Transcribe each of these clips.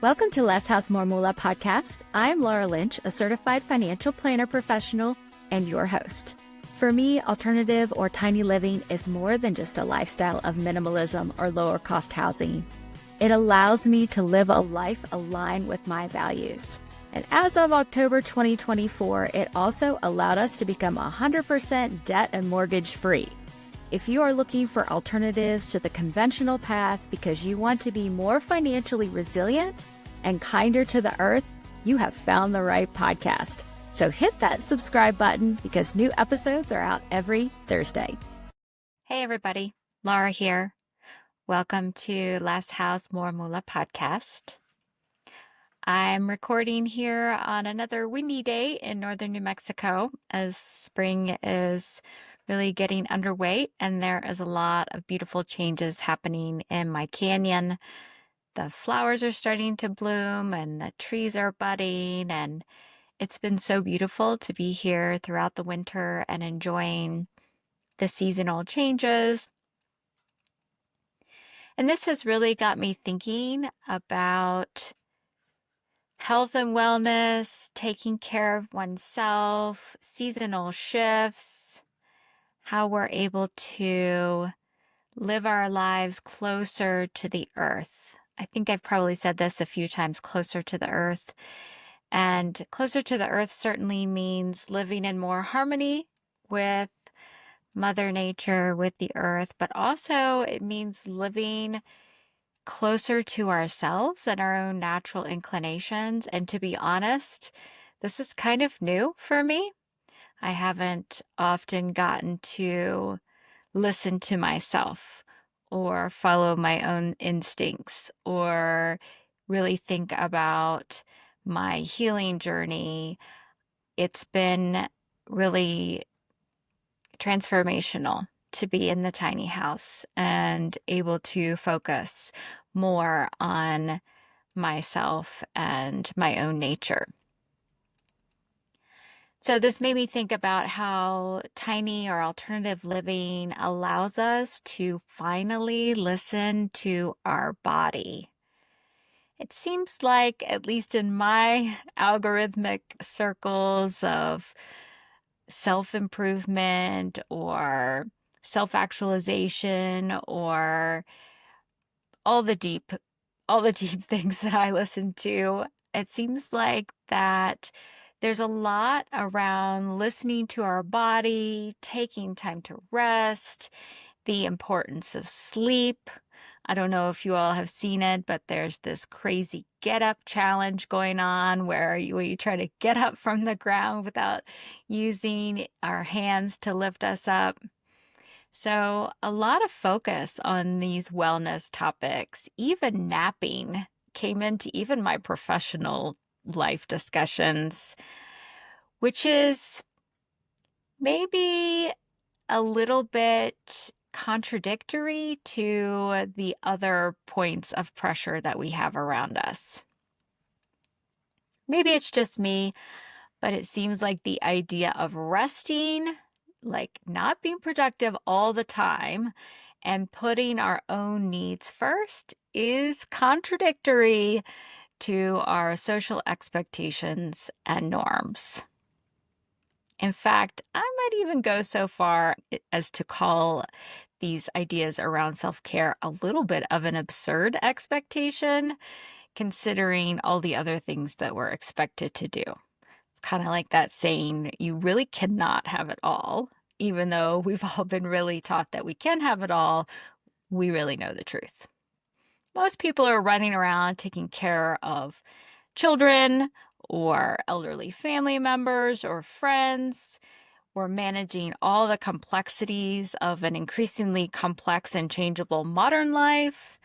Welcome to Less House More Moola podcast. I'm Laura Lynch, a certified financial planner professional and your host. For me, alternative or tiny living is more than just a lifestyle of minimalism or lower cost housing. It allows me to live a life aligned with my values. And as of October 2024, it also allowed us to become 100% debt and mortgage free. If you are looking for alternatives to the conventional path because you want to be more financially resilient and kinder to the earth, you have found the right podcast. So hit that subscribe button because new episodes are out every Thursday. Hey everybody, Laura here. Welcome to Less House More Moola podcast. I'm recording here on another windy day in northern New Mexico as spring is really getting underway and there is a lot of beautiful changes happening in my canyon. The flowers are starting to bloom and the trees are budding, and it's been so beautiful to be here throughout the winter and enjoying the seasonal changes. And this has really got me thinking about health and wellness, taking care of oneself, seasonal shifts, how we're able to live our lives closer to the earth. I think I've probably said this a few times, closer to the earth. And closer to the earth certainly means living in more harmony with Mother Nature, with the earth, but also it means living closer to ourselves and our own natural inclinations. And to be honest, this is kind of new for me. I haven't often gotten to listen to myself or follow my own instincts or really think about my healing journey. It's been really transformational to be in the tiny house and able to focus more on myself and my own nature. So this made me think about how tiny or alternative living allows us to finally listen to our body. It seems like, at least in my algorithmic circles of self-improvement or self-actualization or all the deep things that I listen to, it seems like that there's a lot around listening to our body, taking time to rest, the importance of sleep. I don't know if you all have seen it, but there's this crazy get up challenge going on where you try to get up from the ground without using our hands to lift us up. So a lot of focus on these wellness topics. Even napping came into even my professional life discussions, which is maybe a little bit contradictory to the other points of pressure that we have around us. Maybe it's just me, but it seems like the idea of resting, like not being productive all the time and putting our own needs first, is contradictory to our social expectations and norms. In fact, I might even go so far as to call these ideas around self-care a little bit of an absurd expectation, considering all the other things that we're expected to do. It's kind of like that saying, you really cannot have it all. Even though we've all been really taught that we can have it all, we really know the truth. Most people are running around taking care of children or elderly family members or friends. We're managing all the complexities of an increasingly complex and changeable modern life.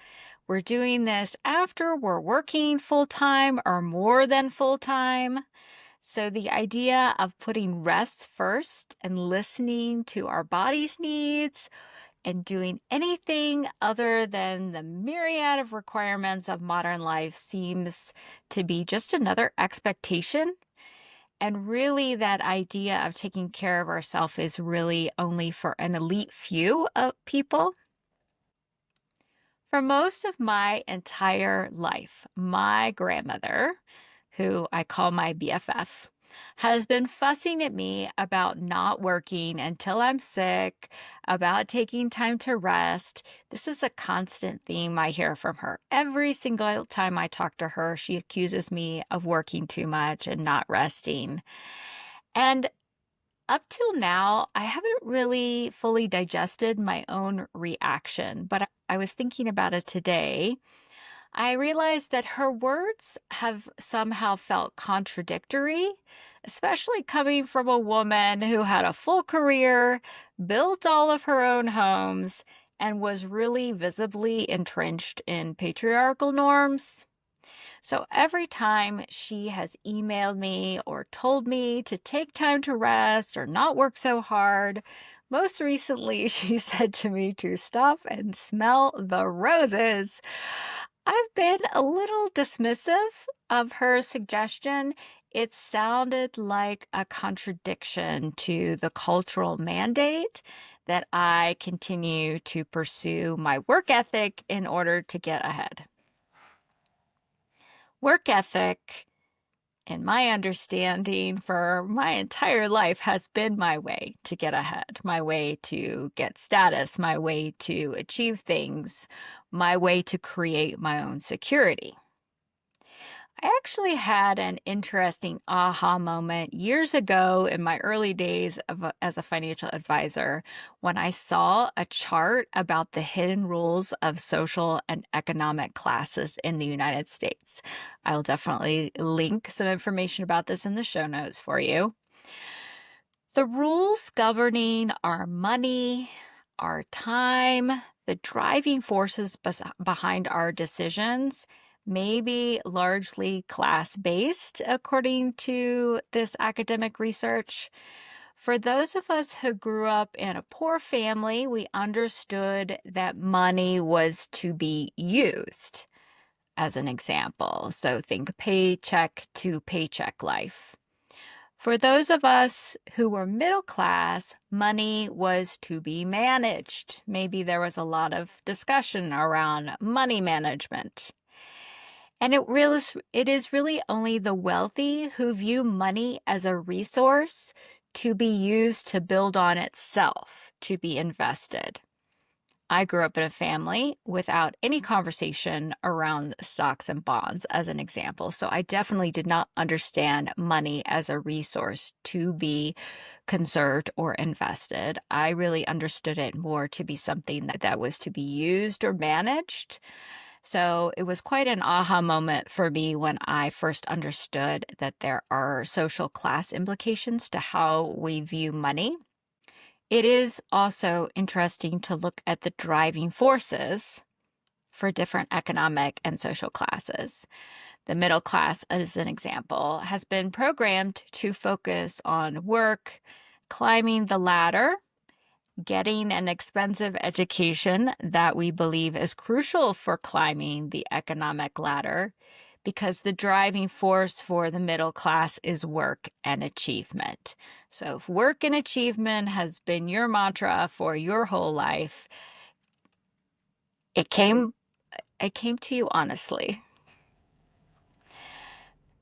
We're doing this after we're working full-time or more than full-time. So the idea of putting rest first and listening to our body's needs and doing anything other than the myriad of requirements of modern life seems to be just another expectation. And really, that idea of taking care of ourselves is really only for an elite few of people. For most of my entire life, my grandmother, who I call my BFF, has been fussing at me about not working until I'm sick, about taking time to rest. This is a constant theme I hear from her. Every single time I talk to her, she accuses me of working too much and not resting. And up till now, I haven't really fully digested my own reaction, but I was thinking about it today. I realized that her words have somehow felt contradictory, especially coming from a woman who had a full career, built all of her own homes, and was really visibly entrenched in patriarchal norms. So every time she has emailed me or told me to take time to rest or not work so hard, most recently she said to me to stop and smell the roses. I've been a little dismissive of her suggestion. It sounded like a contradiction to the cultural mandate that I continue to pursue my work ethic in order to get ahead. Work ethic, in my understanding for my entire life, has been my way to get ahead, my way to get status, my way to achieve things, my way to create my own security. I actually had an interesting aha moment years ago in my early days as a financial advisor when I saw a chart about the hidden rules of social and economic classes in the United States. I'll definitely link some information about this in the show notes for you. The rules governing our money, our time, the driving forces behind our decisions may be largely class-based, according to this academic research. For those of us who grew up in a poor family, we understood that money was to be used, as an example. So think paycheck to paycheck life. For those of us who were middle class, money was to be managed. Maybe there was a lot of discussion around money management. And it is really only the wealthy who view money as a resource to be used to build on itself, to be invested. I grew up in a family without any conversation around stocks and bonds, as an example. So I definitely did not understand money as a resource to be conserved or invested. I really understood it more to be something that was to be used or managed. So it was quite an aha moment for me when I first understood that there are social class implications to how we view money. It is also interesting to look at the driving forces for different economic and social classes. The middle class, as an example, has been programmed to focus on work, climbing the ladder, getting an expensive education that we believe is crucial for climbing the economic ladder, because the driving force for the middle class is work and achievement. So if work and achievement has been your mantra for your whole life, it came to you honestly.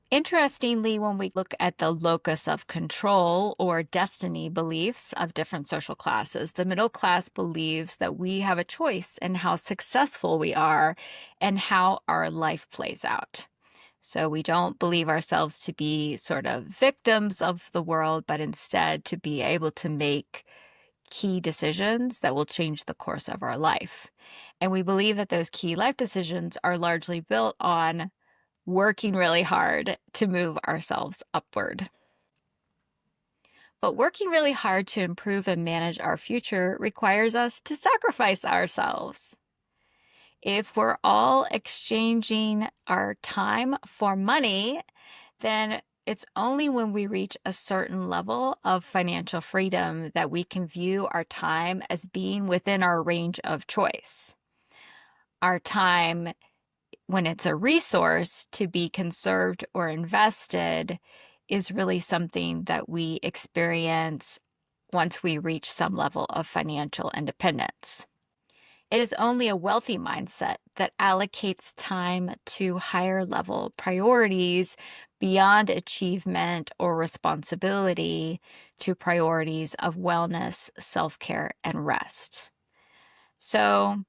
Interestingly, when we look at the locus of control or destiny beliefs of different social classes, the middle class believes that we have a choice in how successful we are and how our life plays out. So we don't believe ourselves to be sort of victims of the world, but instead to be able to make key decisions that will change the course of our life. And we believe that those key life decisions are largely built on working really hard to move ourselves upward. But working really hard to improve and manage our future requires us to sacrifice ourselves. If we're all exchanging our time for money, then it's only when we reach a certain level of financial freedom that we can view our time as being within our range of choice. Our time, when it's a resource to be conserved or invested, is really something that we experience once we reach some level of financial independence. It is only a wealthy mindset that allocates time to higher level priorities beyond achievement or responsibility to priorities of wellness, self care, and rest. So,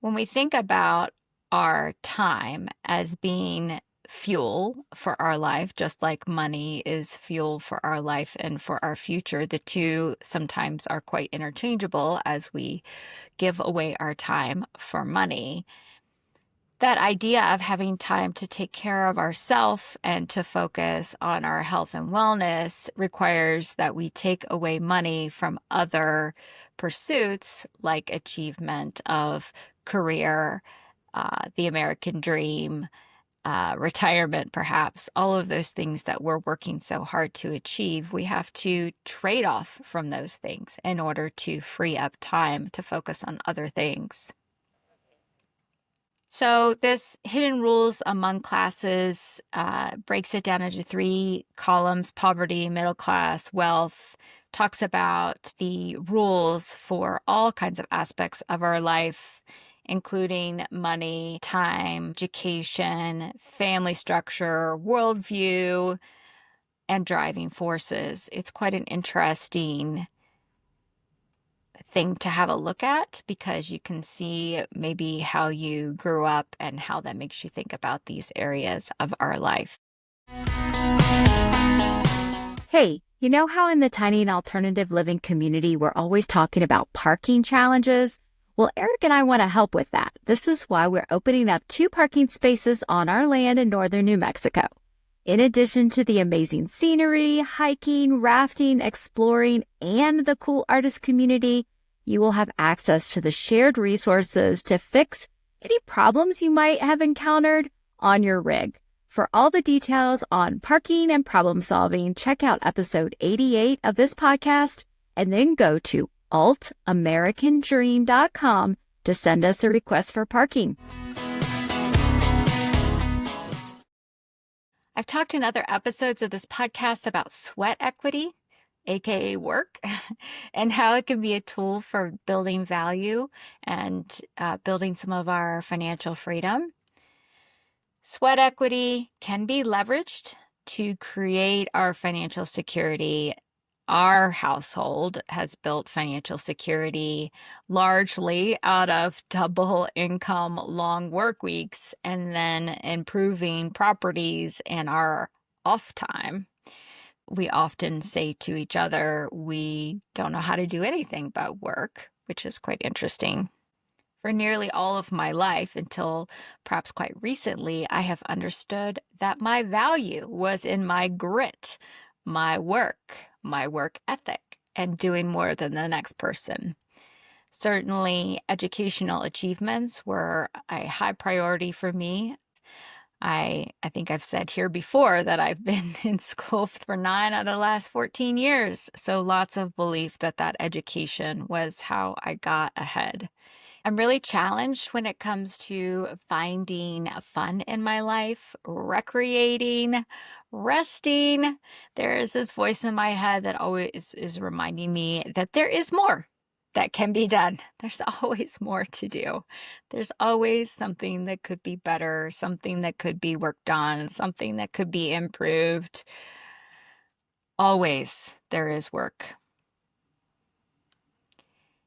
when we think about our time as being fuel for our life, just like money is fuel for our life and for our future, the two sometimes are quite interchangeable as we give away our time for money. That idea of having time to take care of ourselves and to focus on our health and wellness requires that we take away money from other pursuits like achievement of career, the American dream, retirement, perhaps, all of those things that we're working so hard to achieve. We have to trade off from those things in order to free up time to focus on other things. So this hidden rules among classes breaks it down into 3 columns: poverty, middle class, wealth. Talks about the rules for all kinds of aspects of our life, including money, time, education, family structure, worldview, and driving forces. It's quite an interesting thing to have a look at because you can see maybe how you grew up and how that makes you think about these areas of our life. Hey, you know how in the tiny and alternative living community, we're always talking about parking challenges? Well, Eric and I want to help with that. This is why we're opening up 2 parking spaces on our land in northern New Mexico. In addition to the amazing scenery, hiking, rafting, exploring, and the cool artist community, you will have access to the shared resources to fix any problems you might have encountered on your rig. For all the details on parking and problem solving, check out episode 88 of this podcast and then go to altamericandream.com to send us a request for parking. I've talked in other episodes of this podcast about sweat equity, aka work, and how it can be a tool for building value and building some of our financial freedom. Sweat equity can be leveraged to create our financial security. Our household has built financial security largely out of double income, long work weeks, and then improving properties and our off time. We often say to each other, we don't know how to do anything but work, which is quite interesting. For nearly all of my life, until perhaps quite recently, I have understood that my value was in my grit, my work ethic, and doing more than the next person. Certainly, educational achievements were a high priority for me. I think I've said here before that I've been in school for 9 out of the last 14 years. So lots of belief that education was how I got ahead. I'm really challenged when it comes to finding fun in my life, recreating, resting. There is this voice in my head that always is reminding me that there is more that can be done. There's always more to do. There's always something that could be better, something that could be worked on, something that could be improved. Always there is work.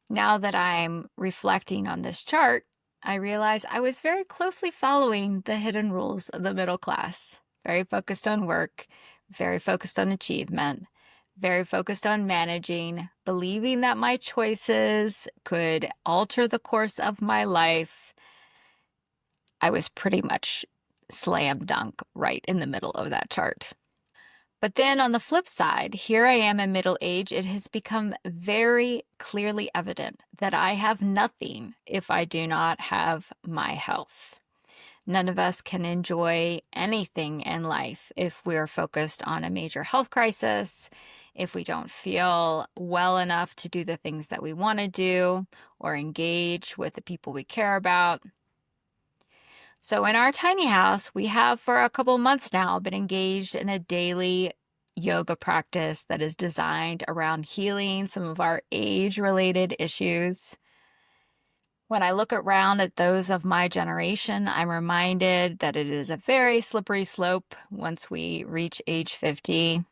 Now that I'm reflecting on this chart, I realize I was very closely following the hidden rules of the middle class. Very focused on work, very focused on achievement, very focused on managing, believing that my choices could alter the course of my life. I was pretty much slam dunk right in the middle of that chart. But then on the flip side, here I am in middle age. It has become very clearly evident that I have nothing if I do not have my health. None of us can enjoy anything in life if we're focused on a major health crisis, if we don't feel well enough to do the things that we want to do or engage with the people we care about. So in our tiny house, we have for a couple months now been engaged in a daily yoga practice that is designed around healing some of our age-related issues. When I look around at those of my generation, I'm reminded that it is a very slippery slope once we reach age 50,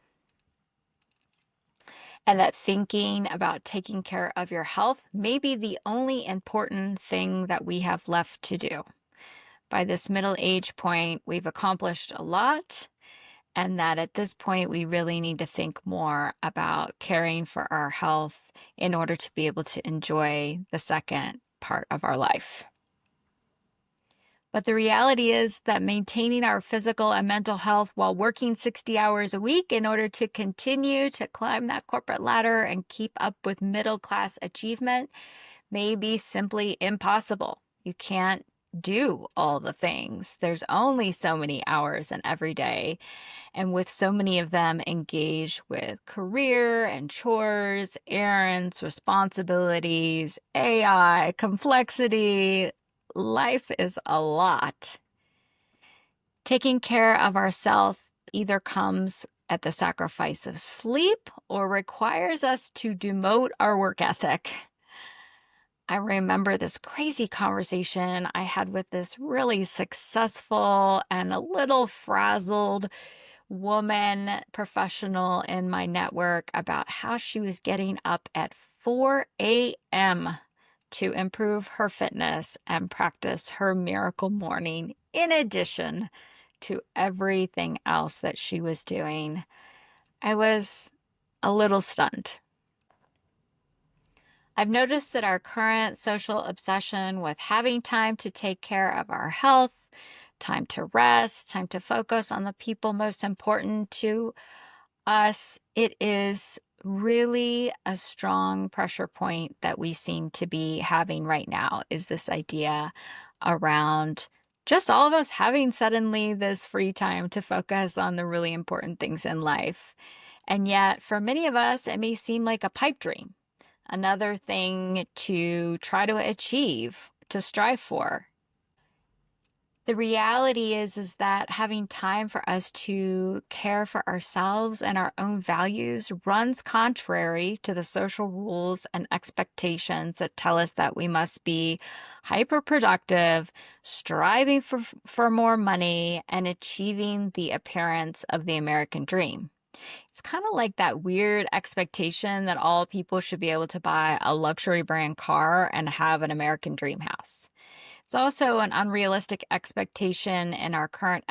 and that thinking about taking care of your health may be the only important thing that we have left to do. By this middle age point, we've accomplished a lot, and that at this point, we really need to think more about caring for our health in order to be able to enjoy the second part of our life. But the reality is that maintaining our physical and mental health while working 60 hours a week in order to continue to climb that corporate ladder and keep up with middle class achievement may be simply impossible. You can't do all the things. There's only so many hours in every day. And with so many of them engaged with career and chores, errands, responsibilities, AI, complexity, life is a lot. Taking care of ourselves either comes at the sacrifice of sleep or requires us to demote our work ethic. I remember this crazy conversation I had with this really successful and a little frazzled woman professional in my network about how she was getting up at 4 a.m. to improve her fitness and practice her miracle morning in addition to everything else that she was doing. I was a little stunned. I've noticed that our current social obsession with having time to take care of our health, time to rest, time to focus on the people most important to us, it is really a strong pressure point that we seem to be having right now, is this idea around just all of us having suddenly this free time to focus on the really important things in life. And yet, for many of us, it may seem like a pipe dream, another thing to try to achieve, to strive for. The reality is that having time for us to care for ourselves and our own values runs contrary to the social rules and expectations that tell us that we must be hyper productive, striving for more money, and achieving the appearance of the American dream. It's kind of like that weird expectation that all people should be able to buy a luxury brand car and have an American dream house. It's also an unrealistic expectation in our current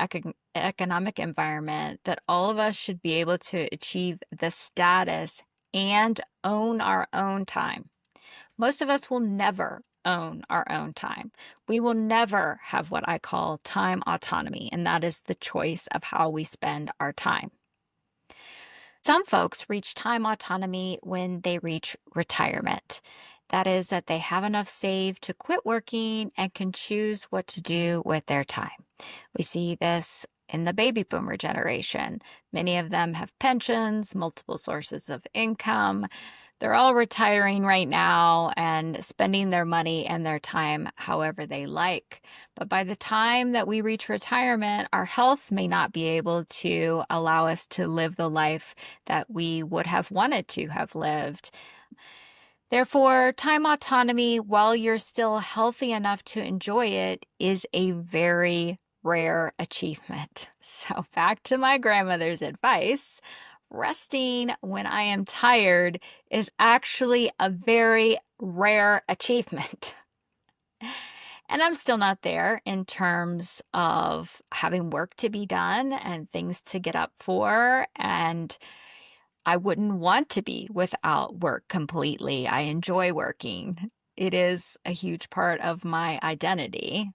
economic environment that all of us should be able to achieve the status and own our own time. Most of us will never own our own time. We will never have what I call time autonomy, and that is the choice of how we spend our time. Some folks reach time autonomy when they reach retirement. That is, that they have enough saved to quit working and can choose what to do with their time. We see this in the baby boomer generation. Many of them have pensions, multiple sources of income. They're all retiring right now and spending their money and their time however they like. But by the time that we reach retirement, our health may not be able to allow us to live the life that we would have wanted to have lived. Therefore, time autonomy, while you're still healthy enough to enjoy it, is a very rare achievement. So, back to my grandmother's advice, resting when I am tired is actually a very rare achievement. And I'm still not there in terms of having work to be done and things to get up for, and I wouldn't want to be without work completely. I enjoy working. It is a huge part of my identity,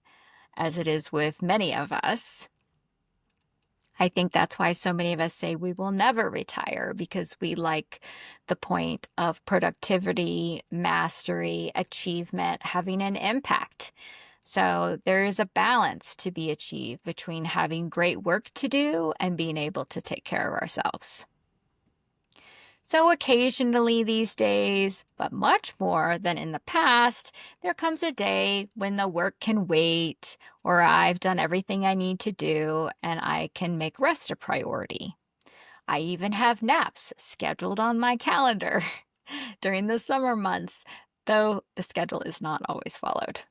as it is with many of us. I think that's why so many of us say we will never retire, because we like the point of productivity, mastery, achievement, having an impact. So there is a balance to be achieved between having great work to do and being able to take care of ourselves. So occasionally these days, but much more than in the past, there comes a day when the work can wait, or I've done everything I need to do and I can make rest a priority. I even have naps scheduled on my calendar during the summer months though the schedule is not always followed.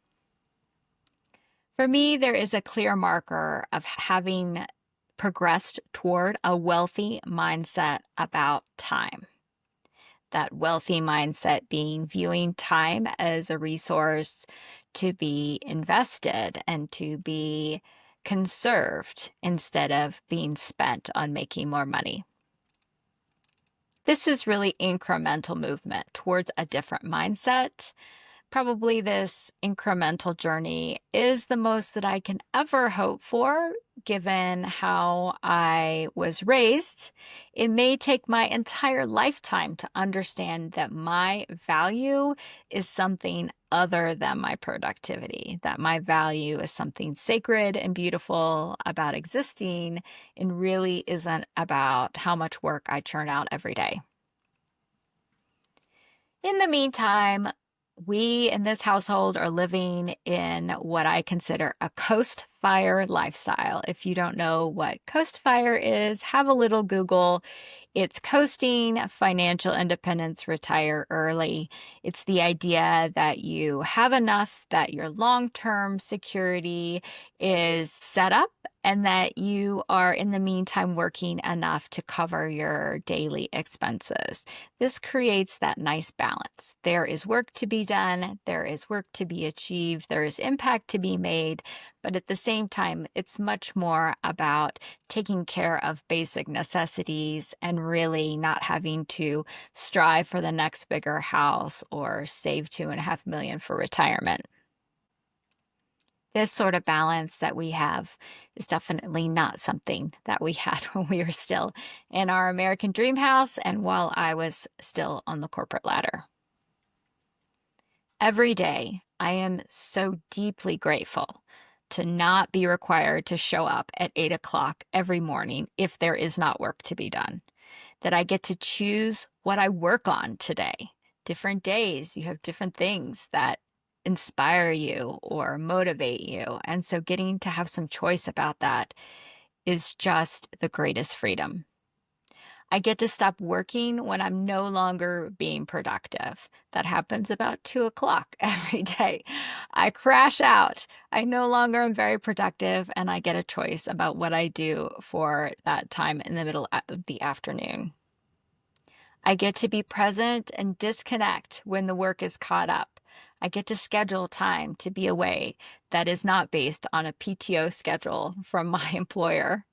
For me, there is a clear marker of having progressed toward a wealthy mindset about time. That wealthy mindset being viewing time as a resource to be invested and to be conserved instead of being spent on making more money. This is really incremental movement towards a different mindset. Probably this incremental journey is the most that I can ever hope for, given how I was raised. It may take my entire lifetime to understand that my value is something other than my productivity, that my value is something sacred and beautiful about existing and really isn't about how much work I churn out every day. In the meantime, we in this household are living in what I consider a coast fire lifestyle. If you don't know what coast fire is, have a little Google. It's coasting, financial independence, retire early. It's the idea that you have enough, that your long-term security is set up, and that you are in the meantime working enough to cover your daily expenses. This creates that nice balance. There is work to be done, there is work to be achieved, there is impact to be made, but at the same time, it's much more about taking care of basic necessities and really not having to strive for the next bigger house or save 2.5 million for retirement. This sort of balance that we have is definitely not something that we had when we were still in our American dream house and while I was still on the corporate ladder. Every day, I am so deeply grateful to not be required to show up at 8 o'clock every morning if there is not work to be done, that I get to choose what I work on today. Different days, you have different things that inspire you or motivate you. And so getting to have some choice about that is just the greatest freedom. I get to stop working when I'm no longer being productive. That happens about 2 o'clock every day. I crash out. I no longer am very productive, and I get a choice about what I do for that time in the middle of the afternoon. I get to be present and disconnect when the work is caught up. I get to schedule time to be away that is not based on a PTO schedule from my employer.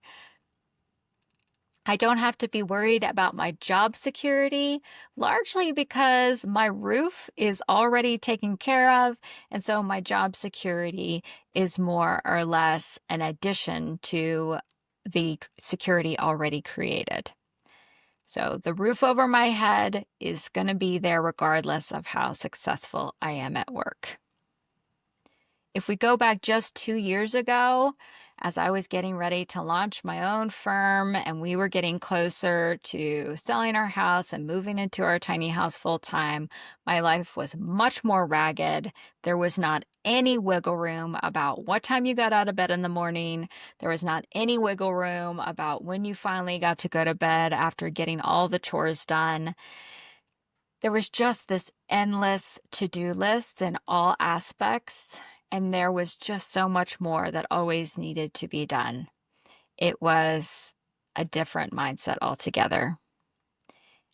I don't have to be worried about my job security, largely because my roof is already taken care of. And so my job security is more or less an addition to the security already created. So the roof over my head is going to be there regardless of how successful I am at work. If we go back just 2 years ago, as I was getting ready to launch my own firm and we were getting closer to selling our house and moving into our tiny house full time, my life was much more ragged. There was not any wiggle room about what time you got out of bed in the morning. There was not any wiggle room about when you finally got to go to bed after getting all the chores done. There was just this endless to-do list in all aspects, and there was just so much more that always needed to be done. It was a different mindset altogether.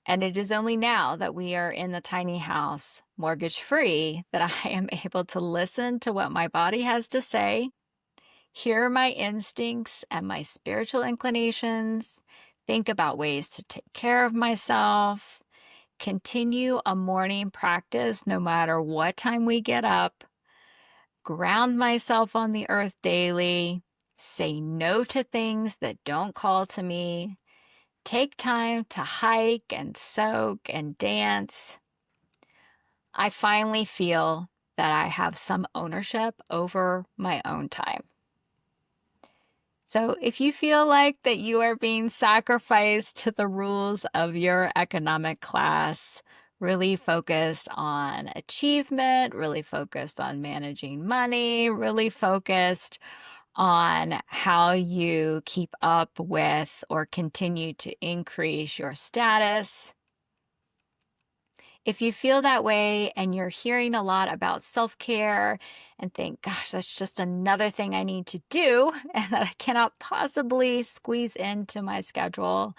And it is only now that we are in the tiny house, mortgage-free, that I am able to listen to what my body has to say, hear my instincts and my spiritual inclinations, think about ways to take care of myself, continue a morning practice no matter what time we get up, ground myself on the earth daily, say no to things that don't call to me, take time to hike and soak and dance. I finally feel that I have some ownership over my own time. So if you feel like that you are being sacrificed to the rules of your economic class, really focused on achievement, really focused on managing money, really focused on how you keep up with or continue to increase your status, If you feel that way and you're hearing a lot about self-care and think, gosh, that's just another thing I need to do and that I cannot possibly squeeze into my schedule,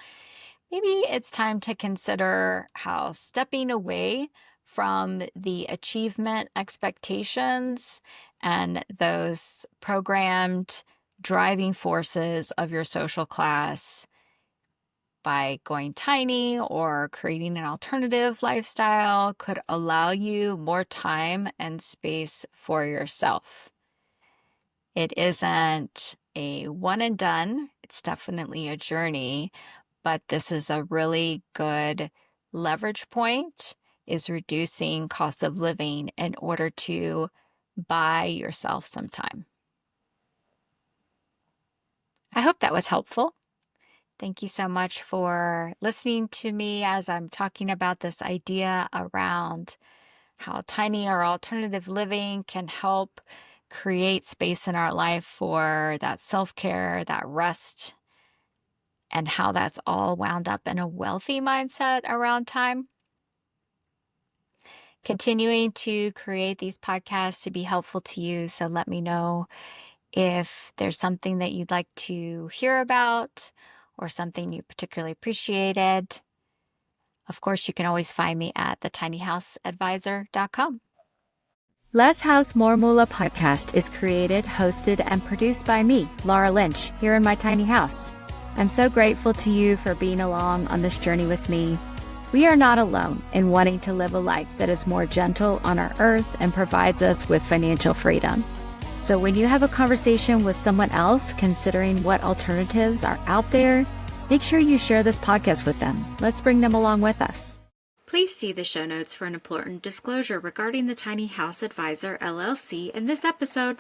maybe it's time to consider how stepping away from the achievement expectations and those programmed driving forces of your social class by going tiny or creating an alternative lifestyle could allow you more time and space for yourself. It isn't a one and done, it's definitely a journey, but this is a really good leverage point, is reducing cost of living in order to buy yourself some time. I hope that was helpful. Thank you so much for listening to me as I'm talking about this idea around how tiny or alternative living can help create space in our life for that self-care, that rest, and how that's all wound up in a wealthy mindset around time. Continuing to create these podcasts to be helpful to you. So let me know if there's something that you'd like to hear about or something you particularly appreciated. Of course, you can always find me at thetinyhouseadvisor.com. Less House More Moola podcast is created, hosted, and produced by me, Laura Lynch, here in my tiny house. I'm so grateful to you for being along on this journey with me. We are not alone in wanting to live a life that is more gentle on our earth and provides us with financial freedom. So when you have a conversation with someone else considering what alternatives are out there, make sure you share this podcast with them. Let's bring them along with us. Please see the show notes for an important disclosure regarding the Tiny House Advisor LLC in this episode.